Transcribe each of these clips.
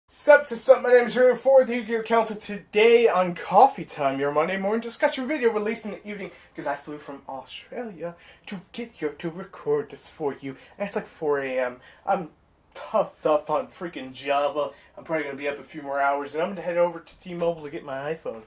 Sup, my name is Ryu for the TheYugiohCouncil. Today on Coffee Time, your Monday morning discussion video released in the evening because I flew from Australia to get here to record this for you. And it's like 4 a.m. I'm toughed up on freaking Java. I'm probably going to be up a few more hours and I'm going to head over to T-Mobile to get my iPhone.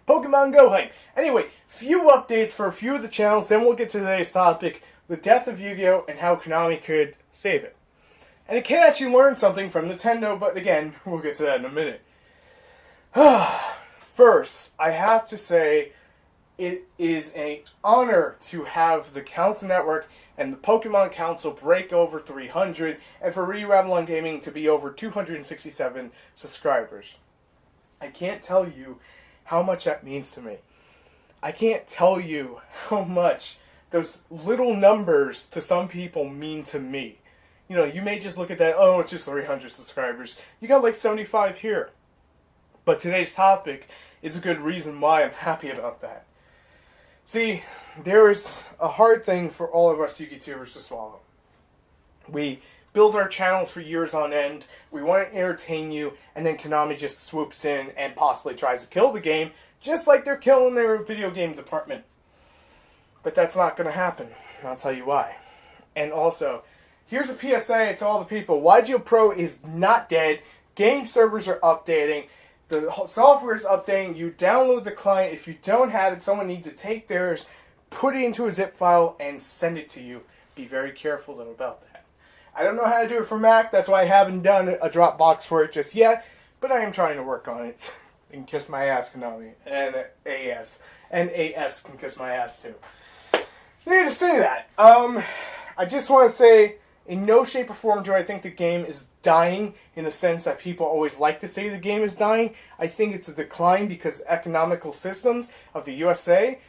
Pokemon Go hype. Anyway, few updates for a few of the channels, then we'll get to today's topic, the death of Yu-Gi-Oh! And how Konami could save it. And it can actually learn something from Nintendo, but again, we'll get to that in a minute. First, I have to say, it is an honor to have the Council Network and the Pokemon Council break over 300, and for RyuAvalonGaming to be over 267 subscribers. I can't tell you how much that means to me. I can't tell you how much those little numbers to some people mean to me. You know, you may just look at that, oh, it's just 300 subscribers. You got like 75 here. But today's topic is a good reason why I'm happy about that. See, there is a hard thing for all of us YouTubers to swallow. We build our channels for years on end, we want to entertain you, and then Konami just swoops in and possibly tries to kill the game, just like they're killing their video game department. But that's not going to happen, and I'll tell you why. And also, here's a PSA to all the people. YGO Pro is not dead. Game servers are updating. The software is updating. You download the client. If you don't have it, someone needs to take theirs, put it into a zip file, and send it to you. Be very careful though about that. I don't know how to do it for Mac. That's why I haven't done a Dropbox for it just yet. But I am trying to work on it. And kiss my ass, Konami. And AS. And AS can kiss my ass too. Need to say that. I just want to say, in no shape or form do I think the game is dying in the sense that people always like to say the game is dying. I think it's a decline because economical systems of the USA.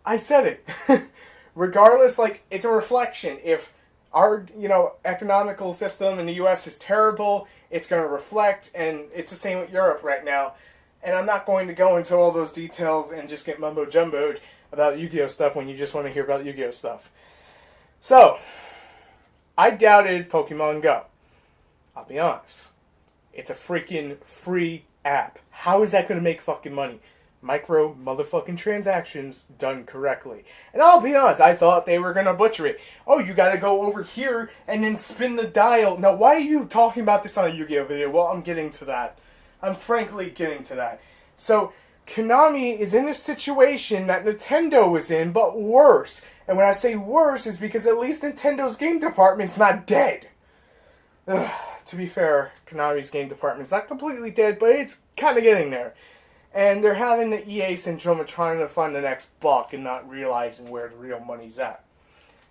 I said it. Regardless, like, it's a reflection. If our, economical system in the US is terrible, it's going to reflect, and it's the same with Europe right now. And I'm not going to go into all those details and just get mumbo-jumboed about Yu-Gi-Oh! Stuff when you just want to hear about Yu-Gi-Oh! Stuff. So, I doubted Pokemon Go. I'll be honest. It's a freaking free app. How is that going to make fucking money? Micro motherfucking transactions done correctly. And I'll be honest, I thought they were going to butcher it. Oh, you got to go over here and then spin the dial. Now, why are you talking about this on a Yu-Gi-Oh! Video? Well, I'm getting to that. I'm frankly getting to that. So, Konami is in a situation that Nintendo was in, but worse. And when I say worse, is because at least Nintendo's game department's not dead. To be fair, Konami's game department's not completely dead, but it's kind of getting there. And they're having the EA syndrome of trying to find the next buck and not realizing where the real money's at.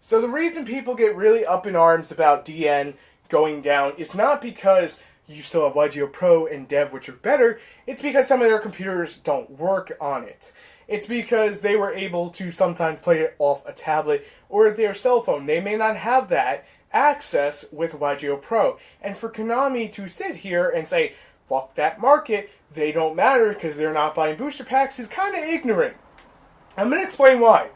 So the reason people get really up in arms about DN going down is not because you still have YGO Pro and Dev, which are better. It's because some of their computers don't work on it. It's because they were able to sometimes play it off a tablet or their cell phone. They may not have that access with YGO Pro. And for Konami to sit here and say, fuck that market, they don't matter because they're not buying booster packs, is kind of ignorant. I'm going to explain why.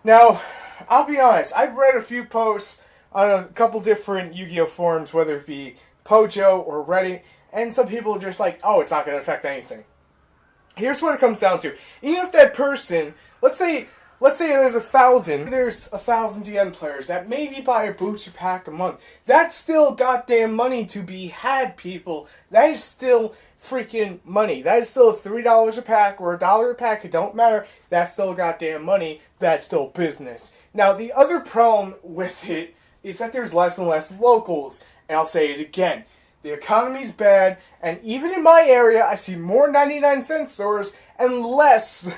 Now, I'll be honest, I've read a few posts on a couple different Yu-Gi-Oh! Forums, whether it be Pojo or Reddit, and some people are just like, oh, it's not going to affect anything. Here's what it comes down to. Even if that person, let's say there's 1,000 DN players that maybe buy a booster pack a month. That's still goddamn money to be had, people. That is still freaking money. That is still $3 a pack or $1 a pack. It don't matter. That's still goddamn money. That's still business. Now, the other problem with it is that there's less and less locals. And I'll say it again. The economy's bad, and even in my area, I see more 99-cent stores and less,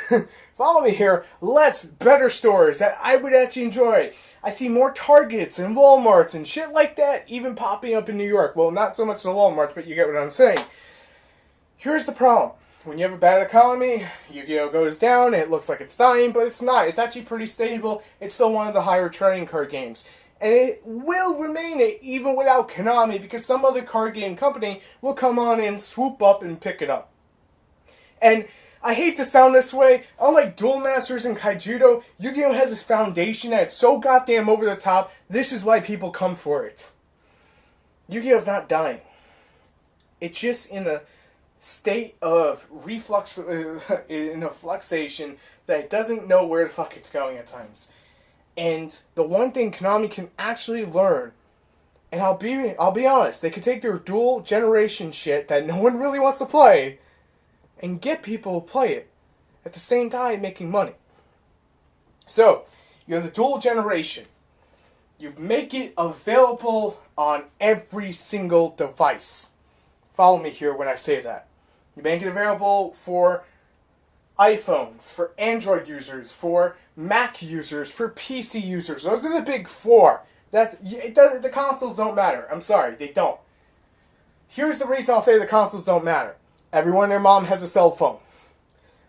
follow me here, less better stores that I would actually enjoy. I see more Targets and Walmarts and shit like that even popping up in New York. Well, not so much the Walmarts, but you get what I'm saying. Here's the problem. When you have a bad economy, Yu-Gi-Oh! Goes down, and it looks like it's dying, but it's not. It's actually pretty stable. It's still one of the higher trading card games. And it will remain it even without Konami because some other card game company will come on and swoop up and pick it up. And I hate to sound this way, unlike Duel Masters and Kaijudo, Yu-Gi-Oh! Has a foundation that's so goddamn over the top, this is why people come for it. Yu-Gi-Oh!'s not dying. It's just in a state of reflux, in a fluxation that it doesn't know where the fuck it's going at times. And the one thing Konami can actually learn, and I'll be honest, they could take their dual generation shit that no one really wants to play, and get people to play it at the same time making money. So you have the dual generation. You make it available on every single device. Follow me here when I say that. You make it available for iPhones, for Android users, for Mac users, for PC users. Those are the big four. The consoles don't matter. I'm sorry, they don't. Here's the reason I'll say the consoles don't matter. Everyone and their mom has a cell phone.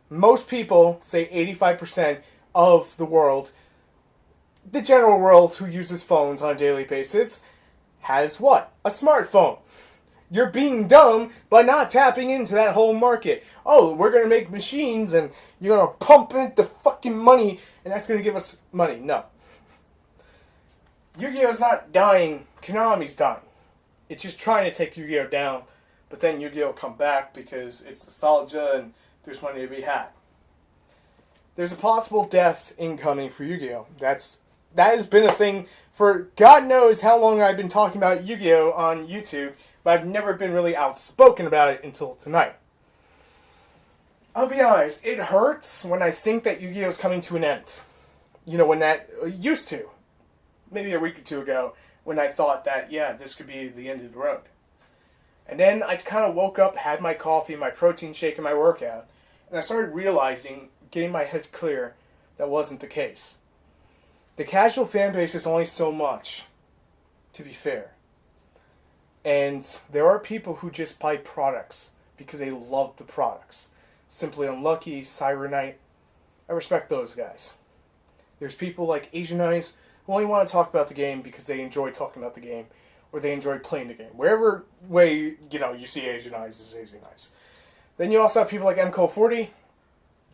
Most people, say 85% of the world, the general world who uses phones on a daily basis, has what? A smartphone. You're being dumb by not tapping into that whole market. Oh, we're going to make machines and you're going to pump in the fucking money and that's going to give us money. No. Yu-Gi-Oh's not dying. Konami's dying. It's just trying to take Yu-Gi-Oh down, but then Yu-Gi-Oh come back because it's nostalgia and there's money to be had. There's a possible death incoming for Yu-Gi-Oh. That has been a thing for God knows how long I've been talking about Yu-Gi-Oh on YouTube, but I've never been really outspoken about it until tonight. I'll be honest, it hurts when I think that Yu-Gi-Oh is coming to an end. You know, when that used to. Maybe a week or two ago, when I thought that, yeah, this could be the end of the road. And then I kind of woke up, had my coffee, my protein shake, and my workout, and I started realizing, getting my head clear, that wasn't the case. The casual fan base is only so much, to be fair. And there are people who just buy products because they love the products. Simply Unlucky, Cybernite. I respect those guys. There's people like Asian Eyes who only want to talk about the game because they enjoy talking about the game, or they enjoy playing the game. Wherever way, you see Asian Eyes is Asian Eyes. Then you also have people like MCO40,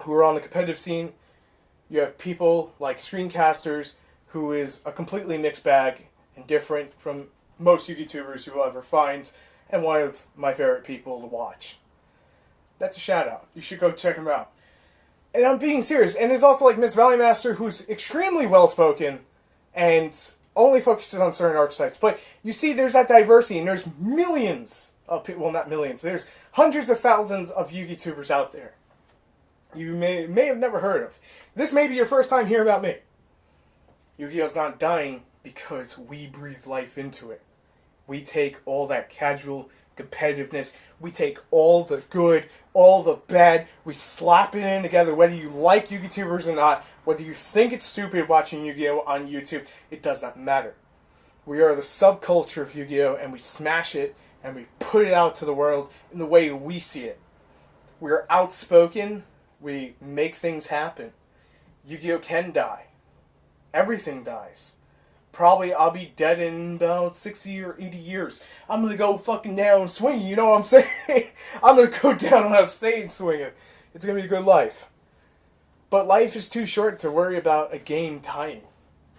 who are on the competitive scene. You have people like Screencasters, who is a completely mixed bag and different from most YouTubers you will ever find, and one of my favorite people to watch. That's a shout out. You should go check him out. And I'm being serious. And there's also like Miss Valley Master, who's extremely well spoken and only focuses on certain archetypes. But you see, there's that diversity, and there's millions of people. Well, not millions. There's hundreds of thousands of YouTubers out there you may have never heard of. This may be your first time hearing about me. Yu-Gi-Oh's not dying because we breathe life into it. We take all that casual competitiveness, we take all the good, all the bad, we slap it in together, whether you like YouTubers or not, whether you think it's stupid watching Yu-Gi-Oh on YouTube, it does not matter. We are the subculture of Yu-Gi-Oh, and we smash it, and we put it out to the world in the way we see it. We are outspoken, we make things happen. Yu-Gi-Oh can die. Everything dies. Probably I'll be dead in about 60 or 80 years. I'm going to go fucking down swinging, you know what I'm saying? I'm going to go down on a stage swinging. It's going to be a good life. But life is too short to worry about a game dying,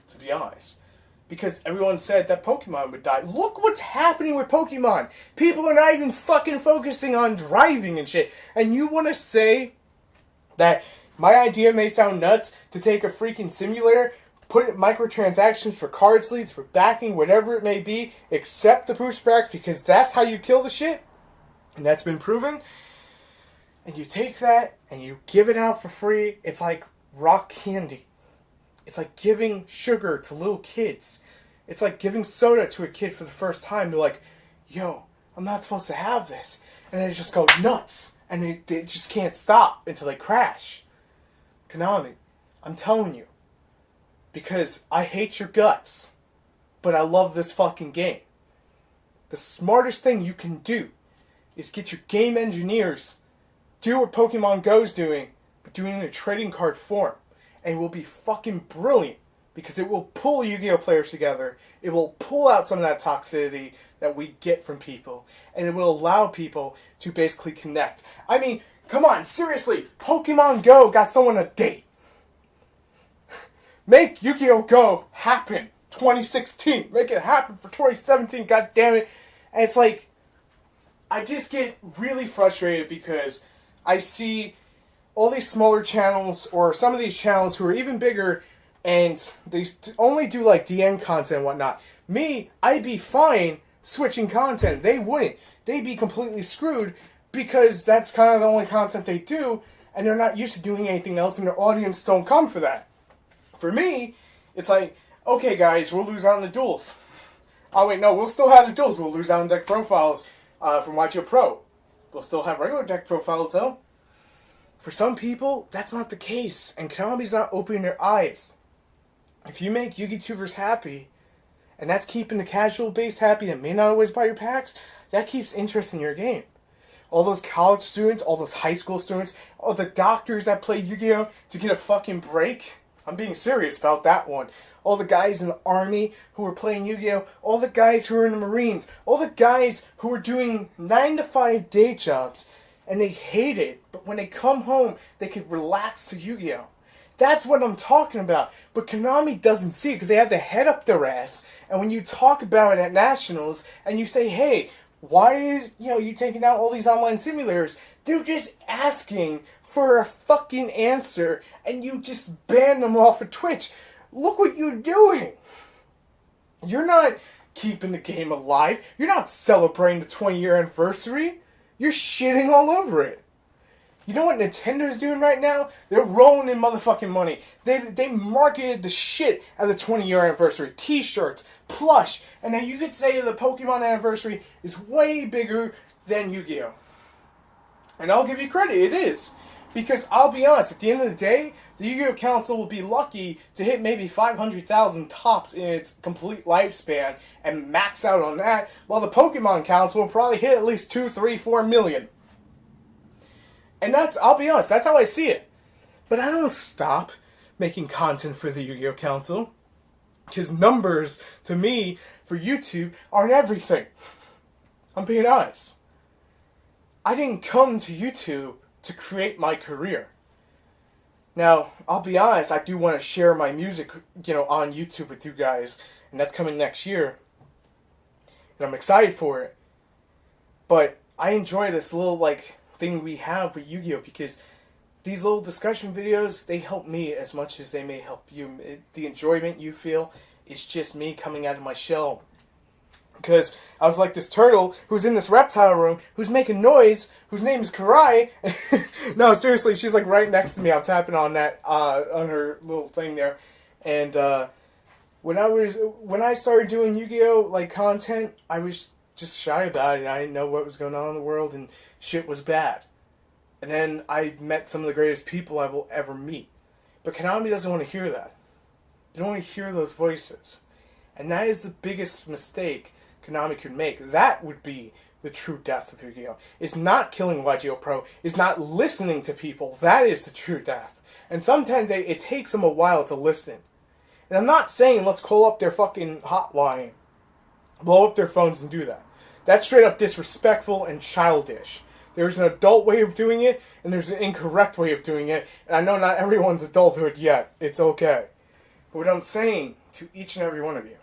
to be honest. Because everyone said that Pokemon would die. Look what's happening with Pokemon. People are not even fucking focusing on driving and shit. And you want to say that my idea may sound nuts to take a freaking simulator, put in microtransactions for card sleeves, for backing, whatever it may be, accept the booster packs because that's how you kill the shit, and that's been proven, and you take that and you give it out for free. It's like rock candy. It's like giving sugar to little kids. It's like giving soda to a kid for the first time. They're like, yo, I'm not supposed to have this. And they just go nuts. And they just can't stop until they crash. Konami, I'm telling you. Because I hate your guts. But I love this fucking game. The smartest thing you can do is get your game engineers, do what Pokemon Go's doing, but doing it in a trading card form. And it will be fucking brilliant. Because it will pull Yu-Gi-Oh players together. It will pull out some of that toxicity that we get from people. And it will allow people to basically connect. I mean, come on, seriously. Pokemon Go got someone a date. Make Yu-Gi-Oh Go happen. 2016. Make it happen for 2017. God damn it. And it's like, I just get really frustrated because I see all these smaller channels, or some of these channels who are even bigger, and they only do like DN content and whatnot. Me, I'd be fine switching content. They wouldn't. They'd be completely screwed because that's kind of the only content they do, and they're not used to doing anything else, and their audience don't come for that. For me, it's like, okay guys, we'll lose out on the duels. Oh wait, no, we'll still have the duels. We'll lose out on deck profiles from YGO Pro. We'll still have regular deck profiles though. For some people, that's not the case, and Konami's not opening their eyes. If you make YouTubers happy, and that's keeping the casual base happy that may not always buy your packs, that keeps interest in your game. All those college students, all those high school students, all the doctors that play Yu-Gi-Oh! To get a fucking break. I'm being serious about that one. All the guys in the army who are playing Yu-Gi-Oh! All the guys who are in the Marines. All the guys who are doing 9-to-5 day jobs. And they hate it, but when they come home, they can relax to Yu-Gi-Oh! That's what I'm talking about. But Konami doesn't see it because they have their head up their ass. And when you talk about it at Nationals, and you say, hey, why is, you taking out all these online simulators? They're just asking for a fucking answer, and you just ban them off of Twitch. Look what you're doing. You're not keeping the game alive. You're not celebrating the 20-year anniversary. You're shitting all over it. You know what Nintendo's doing right now? They're rolling in motherfucking money. They marketed the shit at the 20-year anniversary. T-shirts, plush. And now you could say the Pokemon anniversary is way bigger than Yu-Gi-Oh! And I'll give you credit, it is. Because I'll be honest, at the end of the day, the Yu-Gi-Oh! Council will be lucky to hit maybe 500,000 tops in its complete lifespan and max out on that, while the Pokemon Council will probably hit at least 2, 3, 4 million. And that's, I'll be honest, that's how I see it. But I don't stop making content for the Yu-Gi-Oh! Council. Because numbers, to me, for YouTube, aren't everything. I'm being honest. I didn't come to YouTube to create my career. Now, I'll be honest, I do want to share my music, on YouTube with you guys, and that's coming next year. And I'm excited for it. But I enjoy this little, thing we have with Yu-Gi-Oh! Because these little discussion videos, they help me as much as they may help you. The enjoyment you feel is just me coming out of my shell. Because I was like this turtle who's in this reptile room, who's making noise, whose name is Karai. No, seriously, she's right next to me. I'm tapping on that, on her little thing there. And when I started doing Yu-Gi-Oh! Content, I was just shy about it. I didn't know what was going on in the world, and shit was bad. And then I met some of the greatest people I will ever meet. But Konami doesn't want to hear that. They don't want to hear those voices. And that is the biggest mistake Konami could make. That would be the true death of Yu-Gi-Oh! Is not killing YGO Pro, is not listening to people. That is the true death. And sometimes it takes them a while to listen. And I'm not saying let's call up their fucking hotline, blow up their phones and do that. That's straight up disrespectful and childish. There's an adult way of doing it, and there's an incorrect way of doing it. And I know not everyone's adulthood yet. It's okay. But what I'm saying to each and every one of you,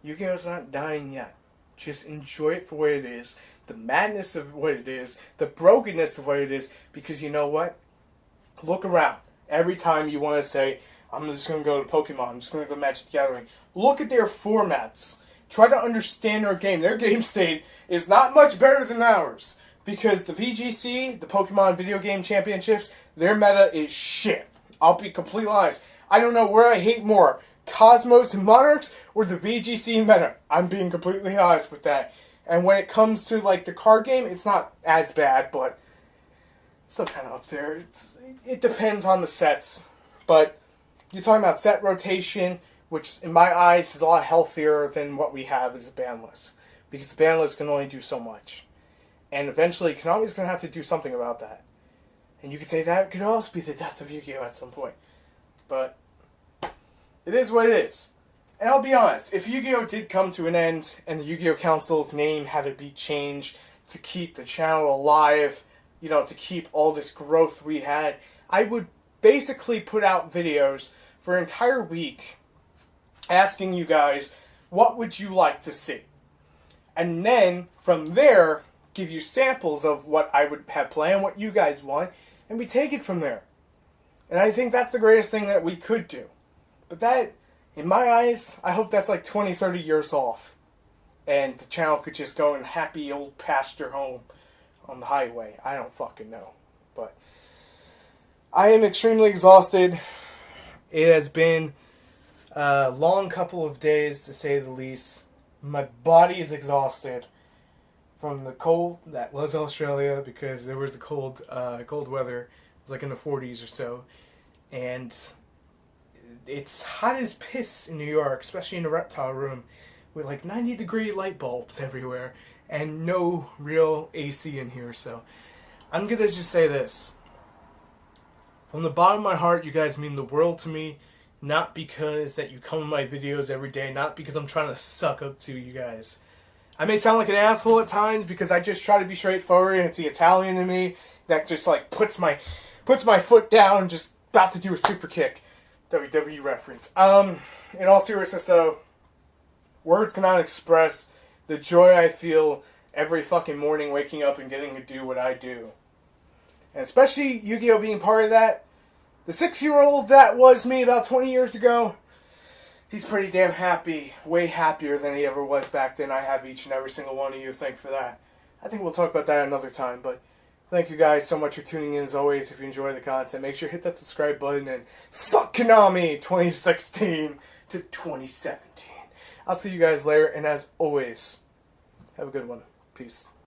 Yu-Gi-Oh's not dying yet. Just enjoy it for what it is. The madness of what it is. The brokenness of what it is. Because you know what? Look around. Every time you want to say, I'm just going to go to Pokemon. I'm just going to go Magic the Gathering. Look at their formats. Try to understand their game. Their game state is not much better than ours. Because the VGC, the Pokemon Video Game Championships, their meta is shit. I'll be completely honest. I don't know where I hate more. Cosmos and Monarchs or the VGC meta. I'm being completely honest with that. And when it comes to the card game, it's not as bad, but it's still kind of up there. It depends on the sets. But you're talking about set rotation, which in my eyes is a lot healthier than what we have as a ban list. Because the ban list can only do so much. And eventually Konami's going to have to do something about that. And you could say that could also be the death of Yu-Gi-Oh! At some point. But it is what it is. And I'll be honest, if Yu-Gi-Oh! Did come to an end and the Yu-Gi-Oh! Council's name had to be changed to keep the channel alive, to keep all this growth we had, I would basically put out videos for an entire week asking you guys, what would you like to see? And then, from there, give you samples of what I would have planned, what you guys want, and we take it from there. And I think that's the greatest thing that we could do. But that, in my eyes, I hope that's like 20, 30 years off. And the channel could just go in happy old pasture home on the highway. I don't fucking know. But I am extremely exhausted. It has been a long couple of days, to say the least. My body is exhausted from the cold that was Australia, because there was the cold weather. It was like in the 40s or so. And it's hot as piss in New York, especially in the reptile room, with like 90-degree light bulbs everywhere and no real AC in here. So I'm going to just say this. From the bottom of my heart, you guys mean the world to me. Not because that you come to my videos every day, not because I'm trying to suck up to you guys. I may sound like an asshole at times because I just try to be straightforward, and it's the Italian in me that just like puts my foot down, just about to do a super kick. WWE reference. In all seriousness though, words cannot express the joy I feel every fucking morning waking up and getting to do what I do. And especially Yu-Gi-Oh! Being part of that. The 6-year-old that was me about 20 years ago, he's pretty damn happy. Way happier than he ever was back then. I have each and every single one of you to thank for that. I think we'll talk about that another time, but thank you guys so much for tuning in as always. If you enjoy the content, make sure to hit that subscribe button and fuck Konami 2016 to 2017. I'll see you guys later, and as always, have a good one. Peace.